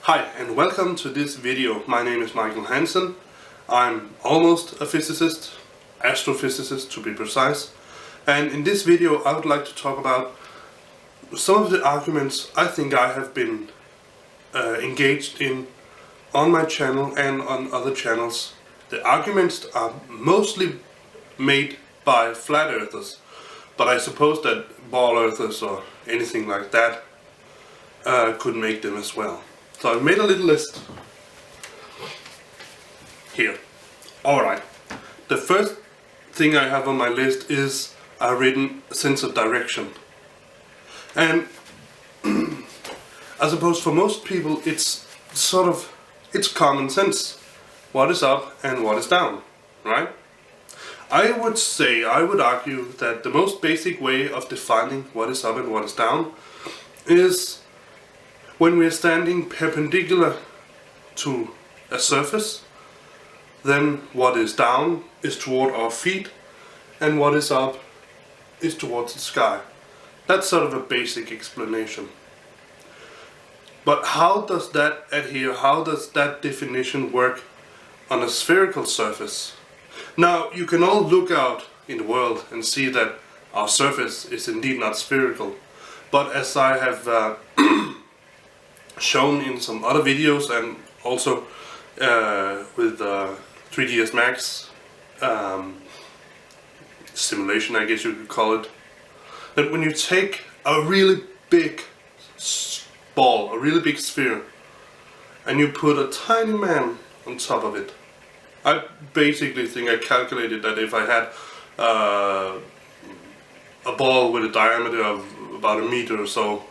Hi and welcome to this video. My name is Michael Hansen. I'm almost a physicist, astrophysicist to be precise. And in this video I would like to talk about some of the arguments I think I have been engaged in on my channel and on other channels. The arguments are mostly made by flat earthers, but I suppose that ball earthers or anything like that could make them as well. So I've made a little list here. Alright, the first thing I have on my list is a written sense of direction. And I suppose for most people it's common sense. What is up and what is down, right? I would argue that the most basic way of defining what is up and what is down is when we are standing perpendicular to a surface, then what is down is toward our feet and what is up is towards the sky. That's sort of a basic explanation. But how does that adhere? How does that definition work on a spherical surface? Now, you can all look out in the world and see that our surface is indeed not spherical. But as I have shown in some other videos and also with 3ds Max simulation, I guess you could call it, that when you take a really big ball, a really big sphere, and you put a tiny man on top of it, I basically think I calculated that if I had a ball with a diameter of about 1 meter or so,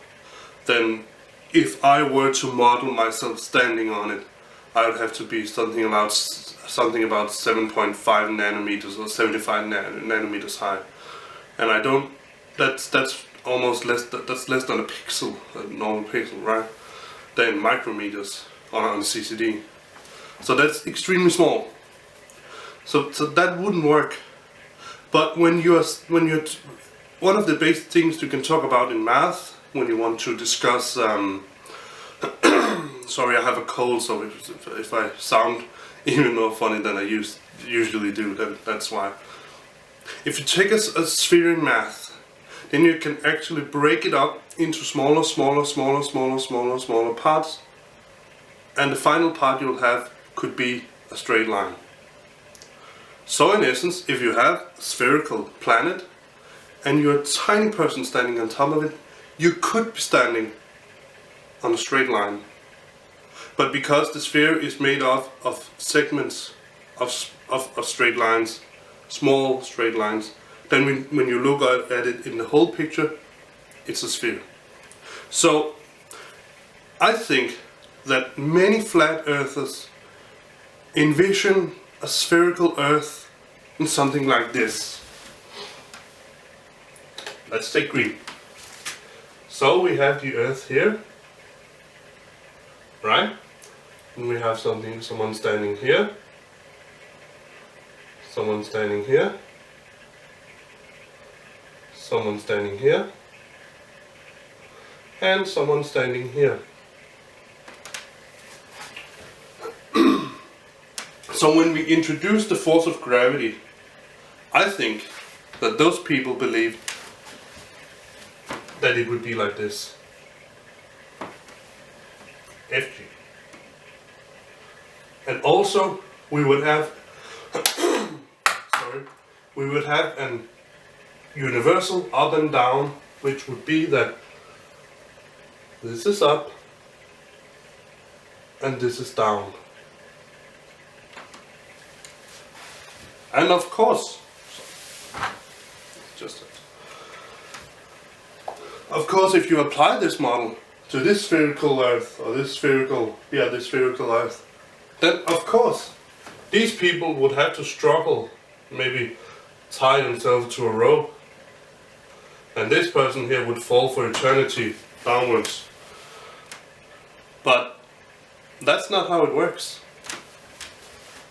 then if I were to model myself standing on it, I would have to be something about 7.5 nanometers or 75 nanometers high, and I don't. That's almost less. That's less than a pixel, a normal pixel, right? Then micrometers on CCD. So that's extremely small. So that wouldn't work. But when you're one of the basic things you can talk about in math when you want to discuss, sorry, I have a cold, so if I sound even more funny than I usually do, that's why. If you take a sphere in math, then you can actually break it up into smaller parts, and the final part you'll have could be a straight line. So in essence, if you have a spherical planet and you're a tiny person standing on top of it, you could be standing on a straight line. But because the sphere is made of segments of straight lines, small straight lines, then when you look at it in the whole picture, it's a sphere. So I think that many flat earthers envision a spherical earth in something like this. Let's take green. So we have the earth here, right? And we have someone standing here, someone standing here, someone standing here, and someone standing here. So when we introduce the force of gravity, I think that those people believed that it would be like this. Fg. And also we would have we would have an universal up and down, which would be that this is up and this is down. And of course, if you apply this model to this spherical Earth, or this spherical Earth, then of course these people would have to struggle, maybe tie themselves to a rope, and this person here would fall for eternity downwards. But that's not how it works.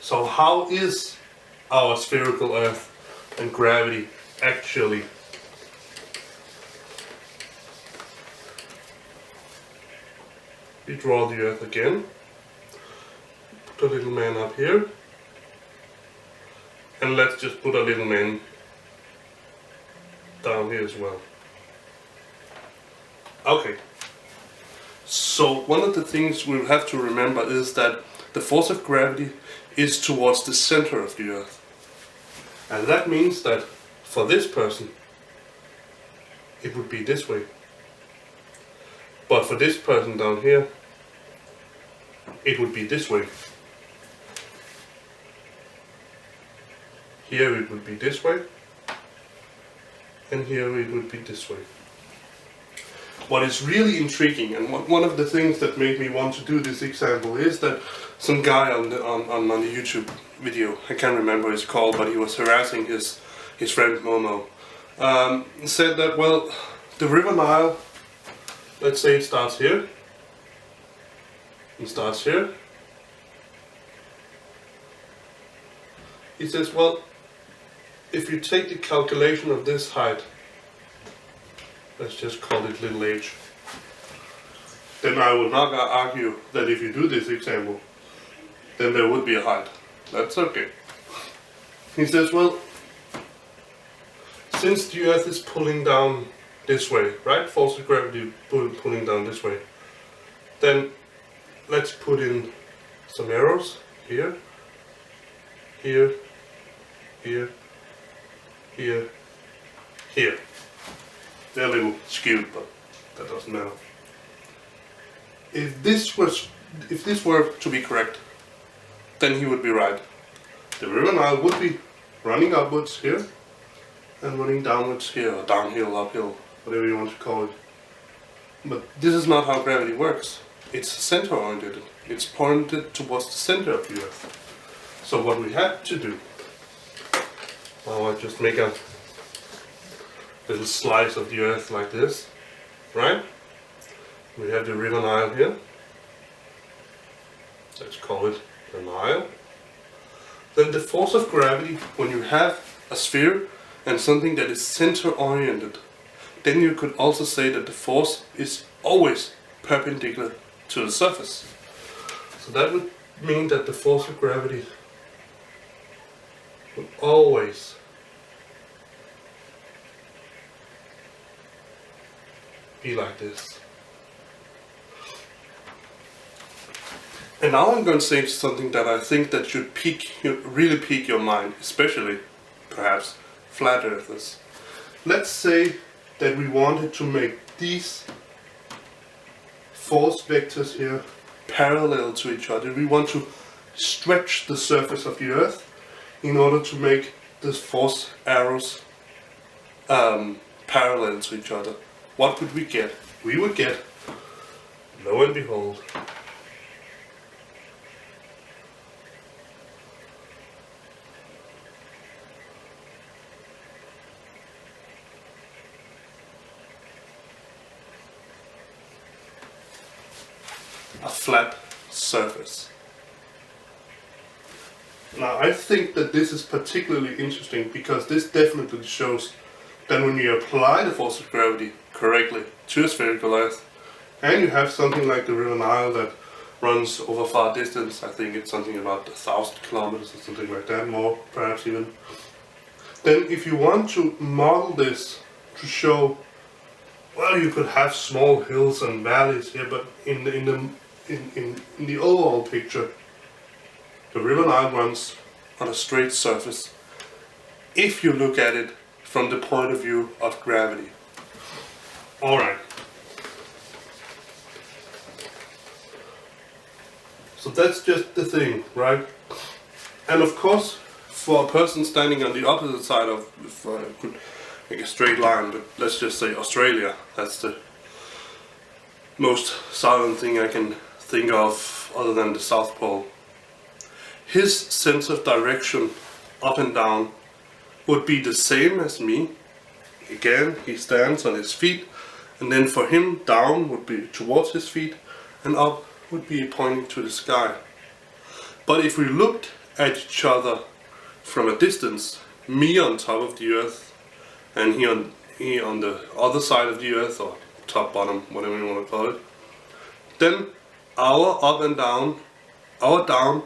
So how is our spherical Earth and gravity actually? we draw the Earth again. Put a little man up here. And let's just put a little man down here as well. Okay. So one of the things we'll have to remember is that the force of gravity is towards the center of the Earth. And that means that for this person, it would be this way. But for this person down here, it would be this way. Here it would be this way. And here it would be this way. What is really intriguing, and one of the things that made me want to do this example, is that some guy on the YouTube video, I can't remember his call, but he was harassing his friend Momo, said that, well, the River Nile, let's say it starts here, it starts here. He says, well, if you take the calculation of this height, let's just call it little h, then I will not argue that if you do this example, then there would be a height. That's okay. He says, well, since the Earth is pulling down this way, right? Force of gravity pulling down this way, then let's put in some arrows here, here, here, here, here. They're a little skewed, but that doesn't matter. If this were to be correct, then he would be right. The River Nile would be running upwards here and running downwards here, or downhill, uphill, whatever you want to call it. But this is not how gravity works. It's center oriented. It's pointed towards the center of the Earth. So what we have to do, I'll just make a little slice of the Earth like this, right? We have the River Nile here. Let's call it the Nile. Then the force of gravity, when you have a sphere and something that is center oriented, then you could also say that the force is always perpendicular to the surface. So that would mean that the force of gravity would always be like this. And now I'm going to say something that I think that should really pique your mind, especially, perhaps, flat earthers. Let's say that we wanted to make these force vectors here parallel to each other. We want to stretch the surface of the Earth in order to make the force arrows parallel to each other. What would we get? We would get, lo and behold, a flat surface. Now I think that this is particularly interesting because this definitely shows that when you apply the force of gravity correctly to a spherical Earth, and you have something like the River Nile that runs over far distance, I think it's something about 1,000 kilometers or something like that, more perhaps even, then if you want to model this to show, well, you could have small hills and valleys here, but in the overall picture, the River Nile runs on a straight surface if you look at it from the point of view of gravity. Alright. So that's just the thing, right? And of course, for a person standing on the opposite side of, if I could make a straight line, but let's just say Australia, that's the most southern thing I can think of other than the South Pole. His sense of direction up and down would be the same as me. Again, he stands on his feet, and then for him down would be towards his feet and up would be pointing to the sky. But if we looked at each other from a distance, me on top of the Earth and he on the other side of the Earth, or top, bottom, whatever you want to call it, then our up and down, our down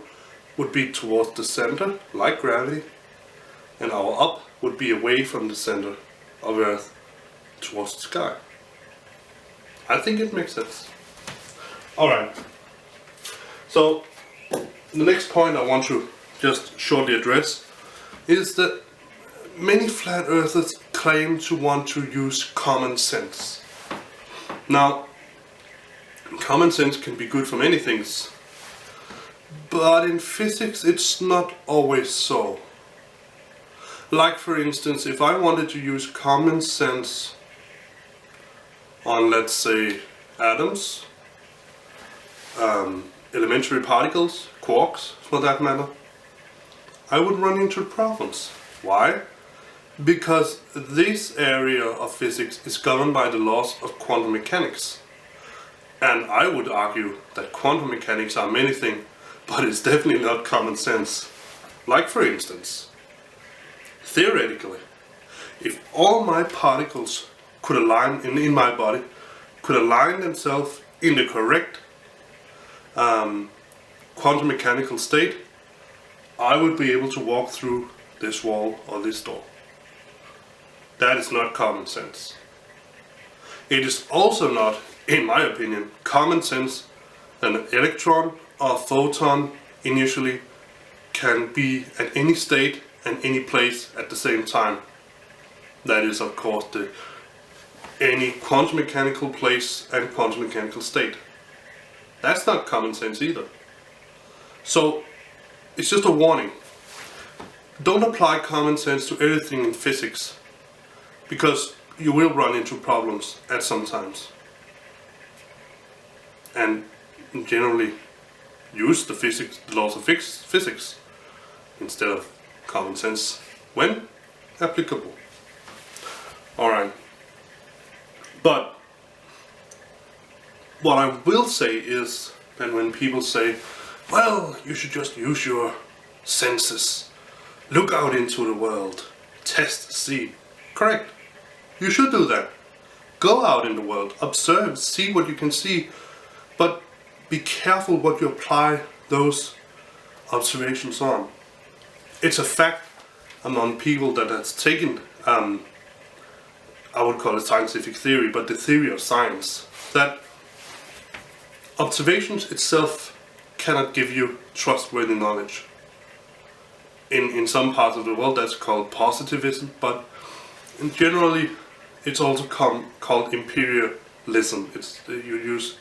would be towards the center, like gravity, and our up would be away from the center of Earth towards the sky. I think it makes sense. Alright, so the next point I want to just shortly address is that many flat earthers claim to want to use common sense. Now, common sense can be good for many things, but in physics it's not always so. Like for instance, if I wanted to use common sense on, let's say, atoms, elementary particles, quarks for that matter, I would run into problems. Why? Because this area of physics is governed by the laws of quantum mechanics. And I would argue that quantum mechanics are many things, but it's definitely not common sense. Like for instance, theoretically, if all my particles could align in my body, could align themselves in the correct quantum mechanical state, I would be able to walk through this wall or this door. That is not common sense. It is also not, in my opinion, common sense that an electron or photon initially can be at any state and any place at the same time. That is, of course, any quantum mechanical place and quantum mechanical state. That's not common sense either. So, it's just a warning. Don't apply common sense to everything in physics, because you will run into problems at some times. And generally use the laws of physics instead of common sense when applicable. Alright. But what I will say is that when people say, well, you should just use your senses, look out into the world, test, see. Correct. You should do that. Go out in the world, observe, see what you can see, but be careful what you apply those observations on. It's a fact among people that has taken, I would call it scientific theory, but the theory of science, that observations itself cannot give you trustworthy knowledge. In some parts of the world that's called positivism, but generally it's also called imperialism. You use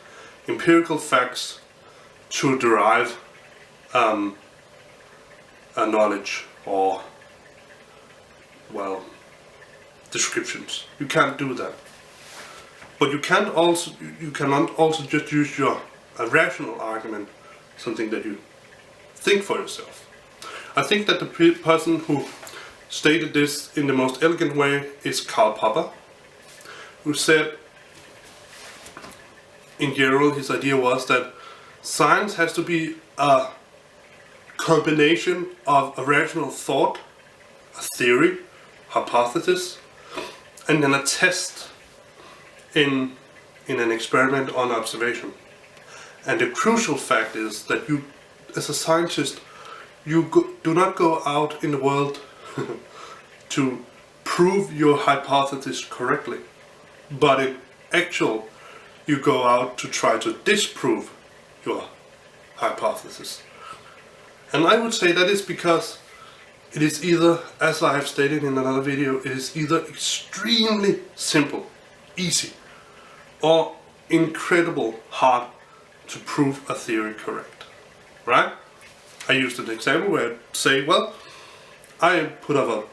empirical facts to derive a knowledge or, well, descriptions. You can't do that. But you cannot also just use a rational argument, something that you think for yourself. I think that the person who stated this in the most elegant way is Karl Popper, who said, in general, his idea was that science has to be a combination of a rational thought, a theory, hypothesis, and then a test in an experiment on observation. And the crucial fact is that you, as a scientist, do not go out in the world to prove your hypothesis correctly, but in actual, you go out to try to disprove your hypothesis. And I would say that is because it is either, as I have stated in another video, it is either extremely simple, easy, or incredible hard to prove a theory correct, right? I used an example where I say, well, I put up a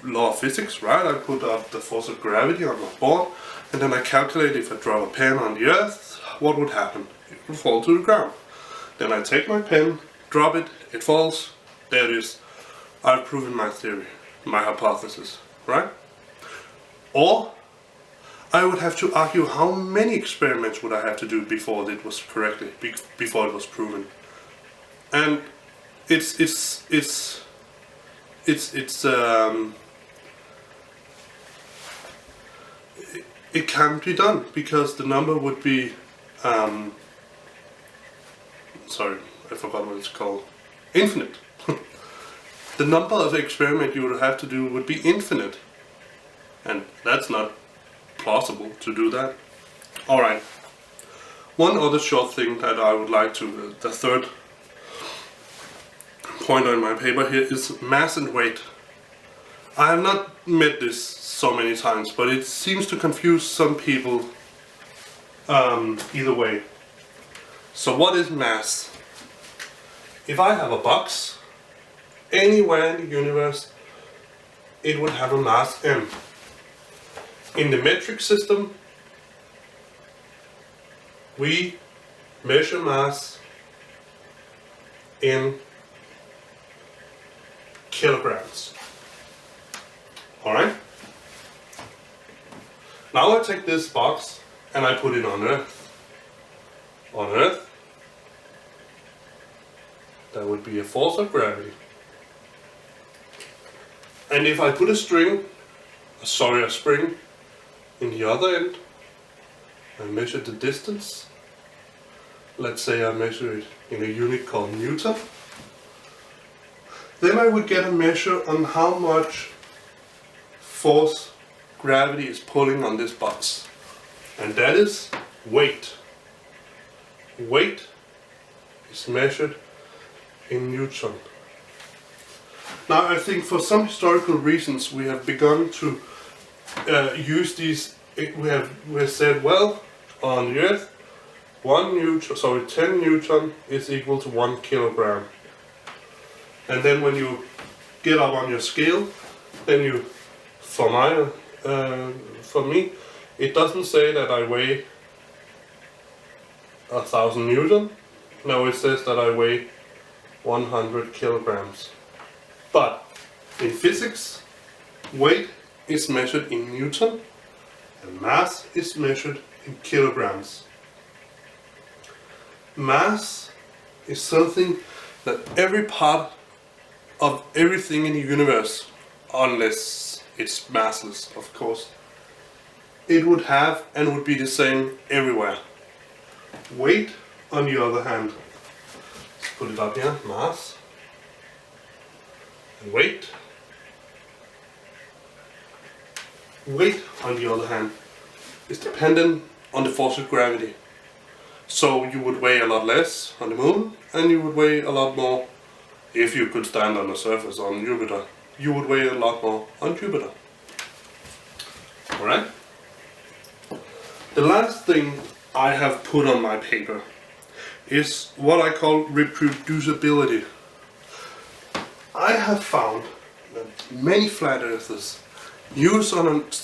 law of physics, right? I put up the force of gravity on my board, and then I calculate if I drop a pen on the earth, what would happen? It would fall to the ground. Then I take my pen, drop it, it falls, there it is. I've proven my theory, my hypothesis, right? Or I would have to argue how many experiments would I have to do before it was before it was proven. And it can't be done because the number would be sorry, I forgot what it's called, infinite. The number of experiments you would have to do would be infinite. And that's not plausible to do that. Alright. One other short thing that I would like to, the third point on my paper here is mass and weight. I have not met this so many times, but it seems to confuse some people either way. So what is mass? If I have a box, anywhere in the universe, it would have a mass m. In the metric system, we measure mass in kilograms. Alright? Now I take this box and I put it on Earth. On Earth, that would be a force of gravity. And if I put a spring in the other end, I measure the distance. Let's say I measure it in a unit called Newton. Then I would get a measure on how much force gravity is pulling on this box. And that is weight. Weight is measured in Newton. Now I think for some historical reasons we have begun to use these. We have said, well, on the Earth, 10 Newton is equal to 1 kilogram. And then when you get up on your scale, then you, for me, it doesn't say that I weigh 1,000 Newton. No, it says that I weigh 100 kilograms. But in physics, weight is measured in Newton and mass is measured in kilograms. Mass is something that every part of everything in the universe, unless it's massless, of course, it would have and would be the same everywhere. Weight, on the other hand, let's put it up here, mass and weight. Weight, on the other hand, is dependent on the force of gravity. So you would weigh a lot less on the moon, and you would weigh a lot more if you could stand on the surface on Jupiter. You would weigh a lot more on Jupiter. Alright? The last thing I have put on my paper is what I call reproducibility. I have found that many flat earthers use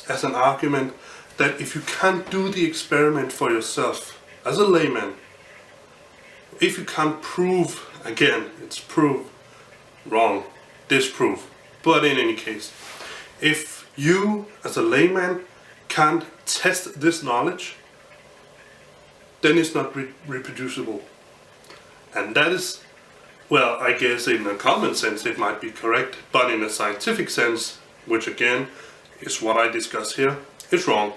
as an argument that if you can't do the experiment for yourself as a layman, if you can't prove, again, it's prove, wrong, disprove, but in any case, if you as a layman can't test this knowledge, then it's not reproducible. And that is, well, I guess in a common sense it might be correct, but in a scientific sense, which again is what I discuss here, it's wrong.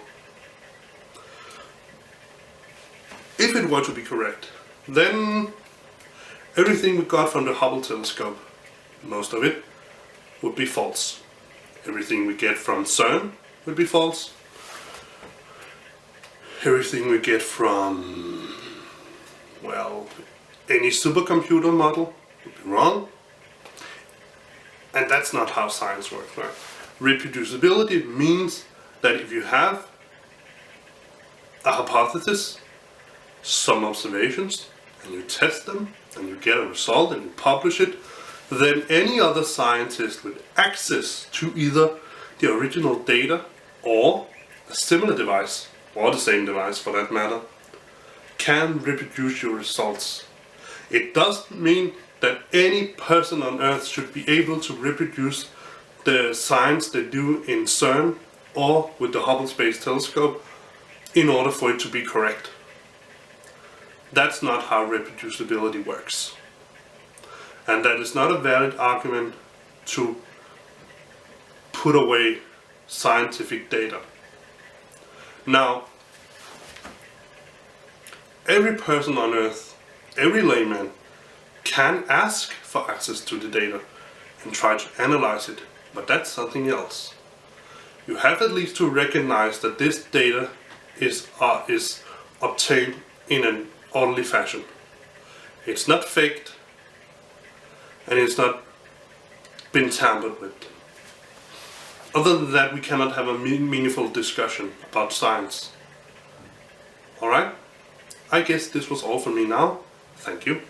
If it were to be correct, then everything we got from the Hubble telescope, most of it, would be false. Everything we get from CERN would be false. Everything we get from, well, any supercomputer model would be wrong. And that's not how science works, right? Reproducibility means that if you have a hypothesis, some observations, and you test them, and you get a result, and you publish it, then any other scientist with access to either the original data or a similar device, or the same device for that matter, can reproduce your results. It doesn't mean that any person on Earth should be able to reproduce the science they do in CERN or with the Hubble Space Telescope in order for it to be correct. That's not how reproducibility works. And that is not a valid argument to put away scientific data. Now, every person on Earth, every layman, can ask for access to the data and try to analyze it, but that's something else. You have at least to recognize that this data is obtained in an orderly fashion. It's not faked, and it's not been tampered with. Other than that, we cannot have a meaningful discussion about science. Alright? I guess this was all for me now. Thank you.